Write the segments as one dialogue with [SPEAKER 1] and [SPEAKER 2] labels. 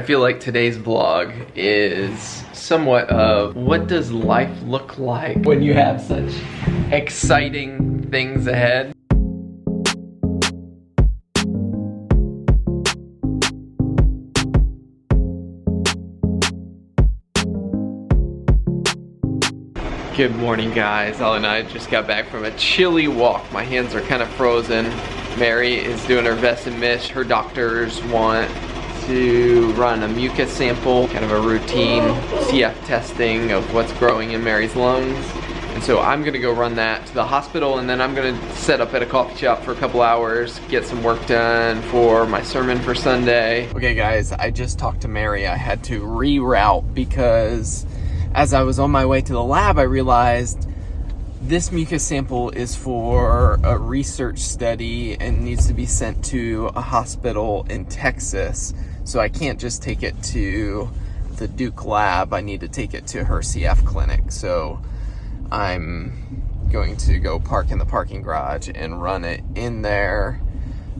[SPEAKER 1] I feel like today's vlog is somewhat of what does life look like when you have such exciting things ahead. Good morning, guys. Ella and I just got back from a chilly walk. My hands are kind of frozen. Mary is doing her vest and mish. Her doctors want to run a mucus sample, kind of a routine CF testing of what's growing in Mary's lungs. And so I'm gonna go run that to the hospital, and then I'm gonna set up at a coffee shop for a couple hours, get some work done for my sermon for Sunday. Okay guys, I just talked to Mary. I had to reroute because as I was on my way to the lab, I realized this mucus sample is for a research study and needs to be sent to a hospital in Texas. So I can't just take it to the Duke lab. I need to take it to her CF clinic. So I'm going to go park in the parking garage and run it in there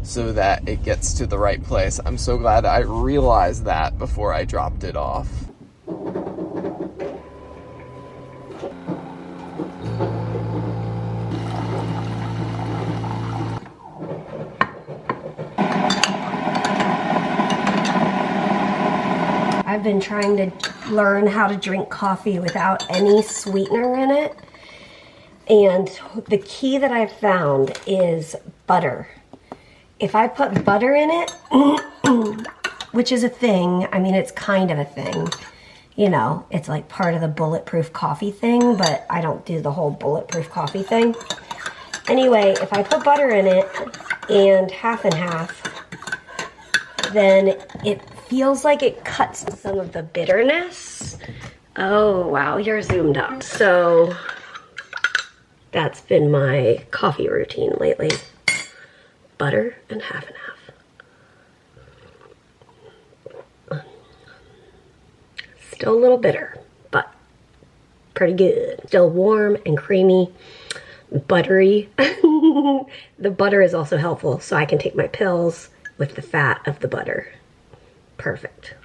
[SPEAKER 1] so that it gets to the right place. I'm so glad I realized that before I dropped it off.
[SPEAKER 2] I've been trying to learn how to drink coffee without any sweetener in it. And the key that I've found is butter. If I put butter in it, which is a thing, I mean, it's kind of a thing. You know, it's like part of the bulletproof coffee thing, but I don't do the whole bulletproof coffee thing. Anyway, if I put butter in it and half, then it feels like it cuts some of the bitterness. Oh, wow, you're zoomed up. So that's been my coffee routine lately. Butter and half. Still a little bitter, but pretty good. Still warm and creamy, buttery. The butter is also helpful, so I can take my pills with the fat of the butter. Perfect.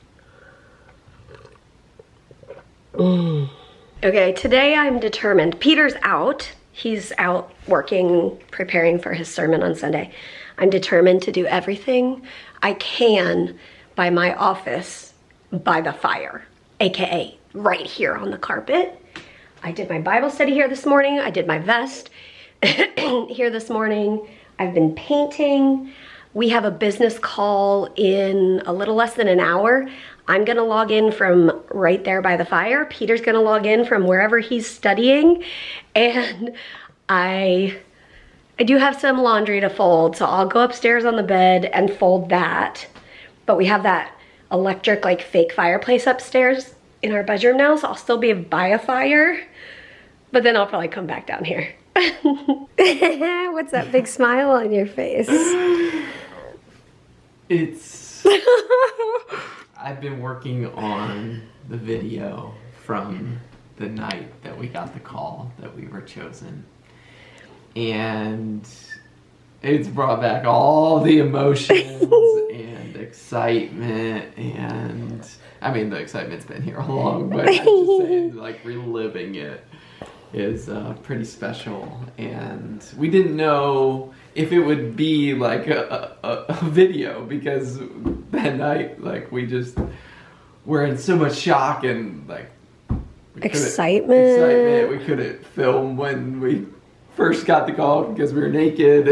[SPEAKER 2] Okay, today I'm determined. Peter's out. He's out working, preparing for his sermon on Sunday. I'm determined to do everything I can by my office by the fire, AKA right here on the carpet. I did my Bible study here this morning. I did my vest here this morning. I've been painting. We have a business call in a little less than an hour. I'm gonna log in from right there by the fire. Peter's gonna log in from wherever he's studying. And I do have some laundry to fold, so I'll go upstairs on the bed and fold that. But we have that electric, like, fake fireplace upstairs in our bedroom now, so I'll still be by a fire. But then I'll probably come back down here. What's that big smile on your face?
[SPEAKER 1] I've been working on the video from the night that we got the call that we were chosen. And it's brought back all the emotions and excitement, and I mean, the excitement's been here all along, but I'm just saying, like, reliving it is pretty special. And we didn't know if it would be like a video, because that night, like, we just were in so much shock and, like, excitement. We couldn't film when we first got the call because we were naked.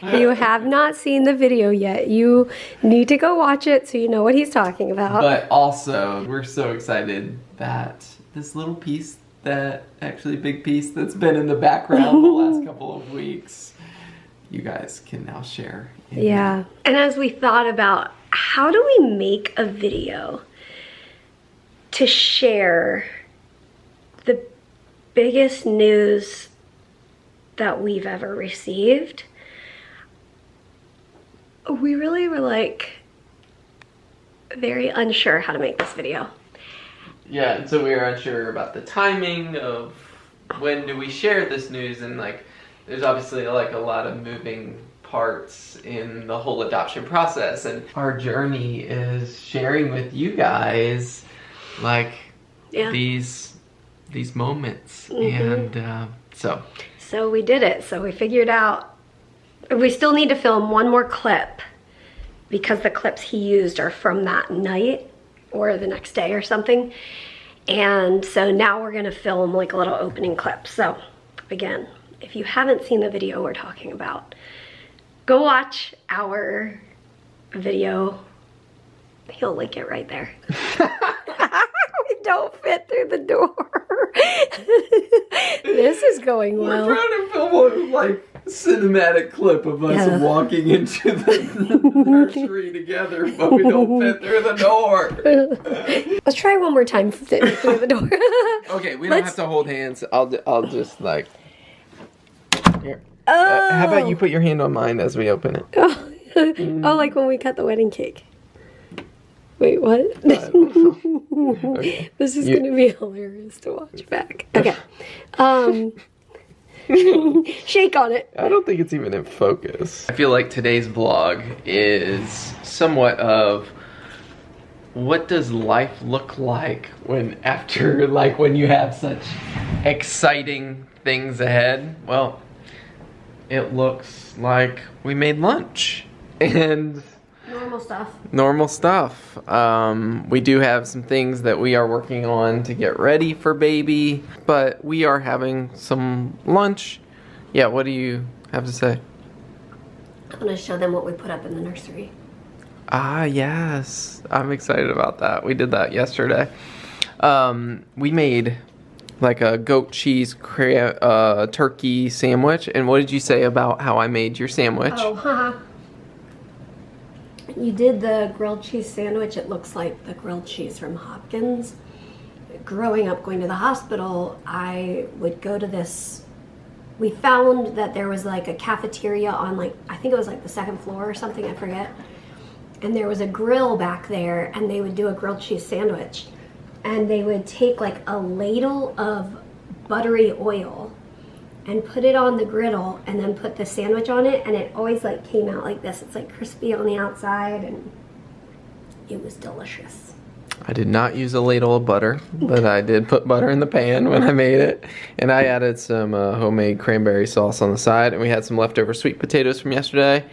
[SPEAKER 2] You have not seen the video yet. You need to go watch it so you know what he's talking about.
[SPEAKER 1] But also, we're so excited that this little piece, that actually big piece that's been in the background the last couple of weeks, you guys can now share.
[SPEAKER 2] Yeah. And as we thought about how do we make a video to share the biggest news that we've ever received, we really were like very unsure how to make this video.
[SPEAKER 1] Yeah, and so we were unsure about the timing of when do we share this news, and like there's obviously like a lot of moving parts in the whole adoption process, and our journey is sharing with you guys like these moments. And so
[SPEAKER 2] we did it. So we figured out we still need to film one more clip because the clips he used are from that night or the next day or something. And so now we're gonna film like a little opening clip. So again, if you haven't seen the video we're talking about, go watch our video. He'll link it right there. We don't fit through the door. This is going well.
[SPEAKER 1] We're trying to film a like cinematic clip of us walking into the nursery together, but we don't fit through the door.
[SPEAKER 2] Let's try one more time fitting through the door.
[SPEAKER 1] Okay, we don't have to hold hands. I'll just like. Here. How about you put your hand on mine as we open it?
[SPEAKER 2] Oh, like when we cut the wedding cake. Wait, what?
[SPEAKER 1] Okay.
[SPEAKER 2] This is gonna be hilarious to watch back. Okay. Shake on it.
[SPEAKER 1] I don't think it's even in focus. I feel like today's vlog is somewhat of what does life look like when you have such exciting things ahead? Well, it looks like we made lunch and normal stuff. We do have some things that we are working on to get ready for baby, but we are having some lunch. Yeah, what do you have to say?
[SPEAKER 2] I'm gonna show them what we put up in the nursery.
[SPEAKER 1] Ah, yes. I'm excited about that. We did that yesterday. We made like a goat cheese turkey sandwich. And what did you say about how I made your sandwich?
[SPEAKER 2] Oh, You did the grilled cheese sandwich. It looks like the grilled cheese from Hopkins. Growing up, going to the hospital, I would go to this. We found that there was like a cafeteria on like, I think it was like the second floor or something, I forget. And there was a grill back there and they would do a grilled cheese sandwich. And they would take like a ladle of buttery oil and put it on the griddle and then put the sandwich on it, and it always like came out like this. It's like crispy on the outside and it was delicious.
[SPEAKER 1] I did not use a ladle of butter, but I did put butter in the pan when I made it. And I added some homemade cranberry sauce on the side, and we had some leftover sweet potatoes from yesterday.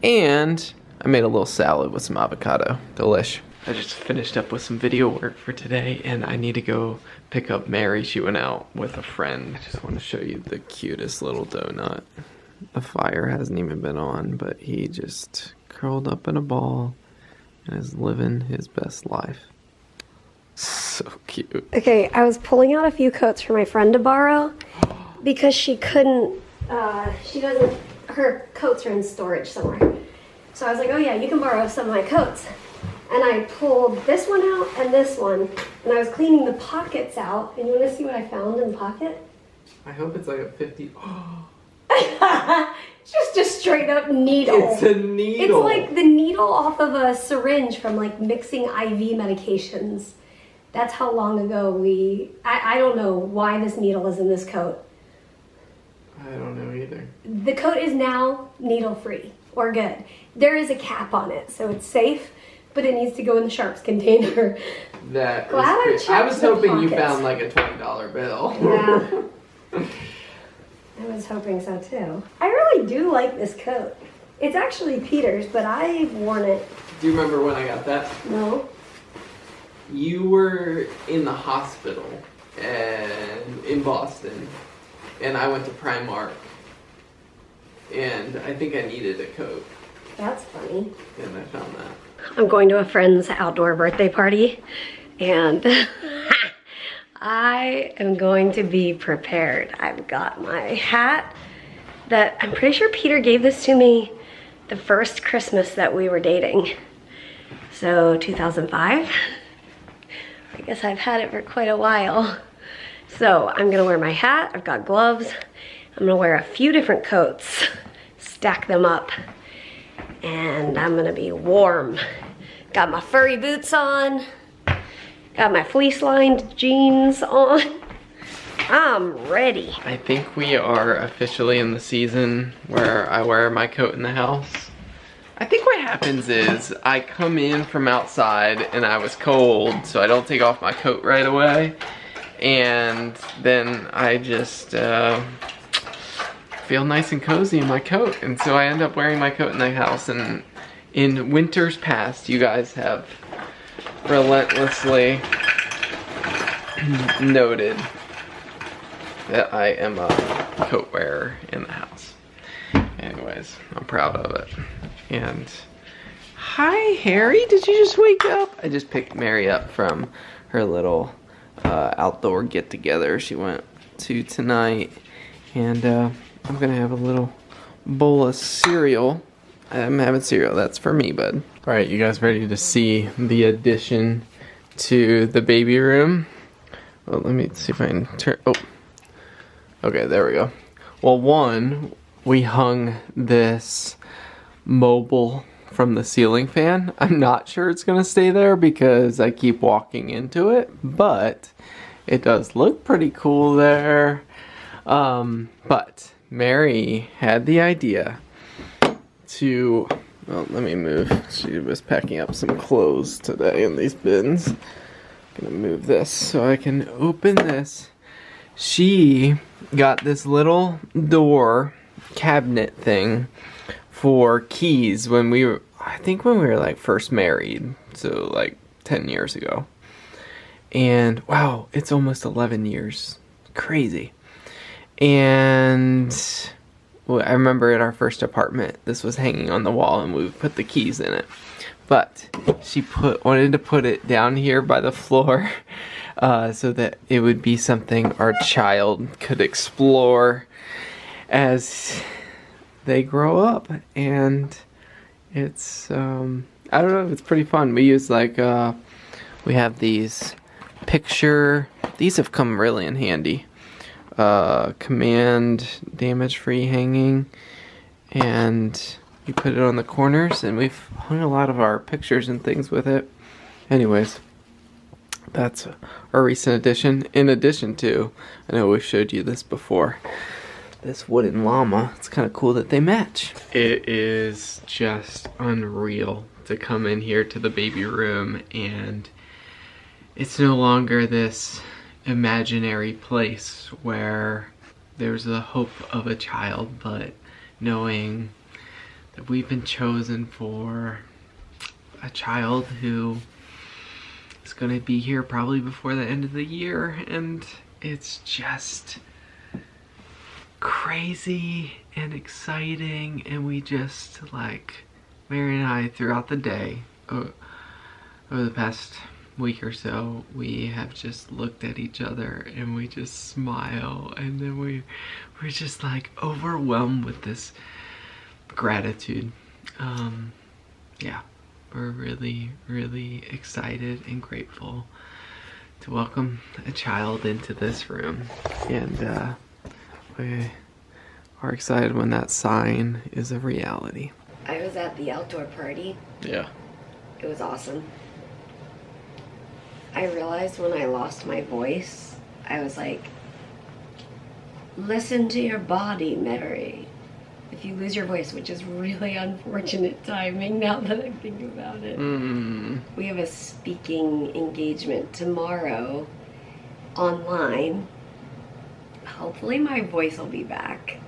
[SPEAKER 1] And I made a little salad with some avocado. Delish. I just finished up with some video work for today, and I need to go pick up Mary. She went out with a friend. I just want to show you the cutest little donut. The fire hasn't even been on, but he just curled up in a ball and is living his best life. So cute.
[SPEAKER 2] Okay, I was pulling out a few coats for my friend to borrow because she couldn't, her coats are in storage somewhere. So I was like, oh yeah, you can borrow some of my coats. And I pulled this one out and this one, and I was cleaning the pockets out. And you want to see what I found in the pocket?
[SPEAKER 1] I hope it's like a 50.
[SPEAKER 2] Just a straight up needle.
[SPEAKER 1] It's a needle.
[SPEAKER 2] It's like the needle off of a syringe from like mixing IV medications. That's how long ago I don't know why this needle is in this coat.
[SPEAKER 1] I don't know either.
[SPEAKER 2] The coat is now needle free or good. There is a cap on it, so it's safe. But it needs to go in the sharps container.
[SPEAKER 1] That
[SPEAKER 2] Glad
[SPEAKER 1] is I was hoping you found like a $20 bill.
[SPEAKER 2] Yeah. I was hoping so too. I really do like this coat. It's actually Peter's, but I've worn it.
[SPEAKER 1] Do you remember when I got that?
[SPEAKER 2] No.
[SPEAKER 1] You were in the hospital and in Boston, and I went to Primark, and I think I needed a coat.
[SPEAKER 2] That's funny.
[SPEAKER 1] And I found that.
[SPEAKER 2] I'm going to a friend's outdoor birthday party, and I am going to be prepared. I've got my hat that I'm pretty sure Peter gave this to me the first Christmas that we were dating. So 2005. I guess I've had it for quite a while. So I'm gonna wear my hat, I've got gloves, I'm gonna wear a few different coats, stack them up, and I'm gonna be warm. Got my furry boots on, got my fleece lined jeans on, I'm ready.
[SPEAKER 1] I think we are officially in the season where I wear my coat in the house. I think what happens is I come in from outside and I was cold, so I don't take off my coat right away. And then I just feel nice and cozy in my coat. And so I end up wearing my coat in the house. And in winters past, you guys have relentlessly noted that I am a coat wearer in the house. Anyways, I'm proud of it. And hi, Harry, did you just wake up? I just picked Mary up from her little outdoor get-together she went to tonight. And I'm gonna have a little bowl of cereal. I'm having cereal, that's for me, bud. All right, you guys ready to see the addition to the baby room? Well, let me see if I can turn, oh. Okay, there we go. Well, one, we hung this mobile from the ceiling fan. I'm not sure it's gonna stay there because I keep walking into it, but it does look pretty cool there. But Mary had the idea to, well, let me move. She was packing up some clothes today in these bins. I'm gonna move this so I can open this. She got this little door cabinet thing for keys when we were, I think when we were like first married, so like 10 years ago. And wow, it's almost 11 years. Crazy. And well, I remember at our first apartment, this was hanging on the wall and we put the keys in it. But she wanted to put it down here by the floor so that it would be something our child could explore as they grow up. And it's, I don't know, it's pretty fun. We use like, we have these these have come really in handy. Command damage-free hanging, and you put it on the corners, and we've hung a lot of our pictures and things with it. Anyways, that's our recent addition. In addition to, I know we showed you this before, this wooden llama. It's kind of cool that they match. It is just unreal to come in here to the baby room, and it's no longer this imaginary place where there's the hope of a child, but knowing that we've been chosen for a child who is going to be here probably before the end of the year. And it's just crazy and exciting, and we just, like, Mary and I throughout the day over the past week or so, we have just looked at each other and we just smile, and then we're just like overwhelmed with this gratitude. Yeah, we're really, really excited and grateful to welcome a child into this room, and we are excited when that sign is a reality.
[SPEAKER 2] I was at the outdoor party.
[SPEAKER 1] Yeah.
[SPEAKER 2] It was awesome. I realized when I lost my voice, I was like, listen to your body, Mary. If you lose your voice, which is really unfortunate timing now that I think about it. We have a speaking engagement tomorrow online. Hopefully my voice will be back.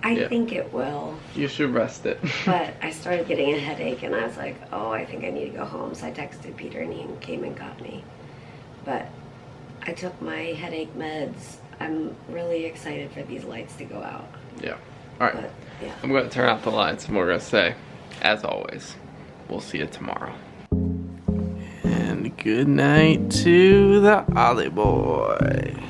[SPEAKER 2] I think it will.
[SPEAKER 1] You should rest it.
[SPEAKER 2] But I started getting a headache, and I was like, oh, I think I need to go home. So I texted Peter, and he came and got me. But I took my headache meds. I'm really excited for these lights to go out.
[SPEAKER 1] Yeah. All right.
[SPEAKER 2] But, yeah.
[SPEAKER 1] I'm going to turn out the lights, and we're going to say, as always, we'll see you tomorrow. And good night to the Ollie boy.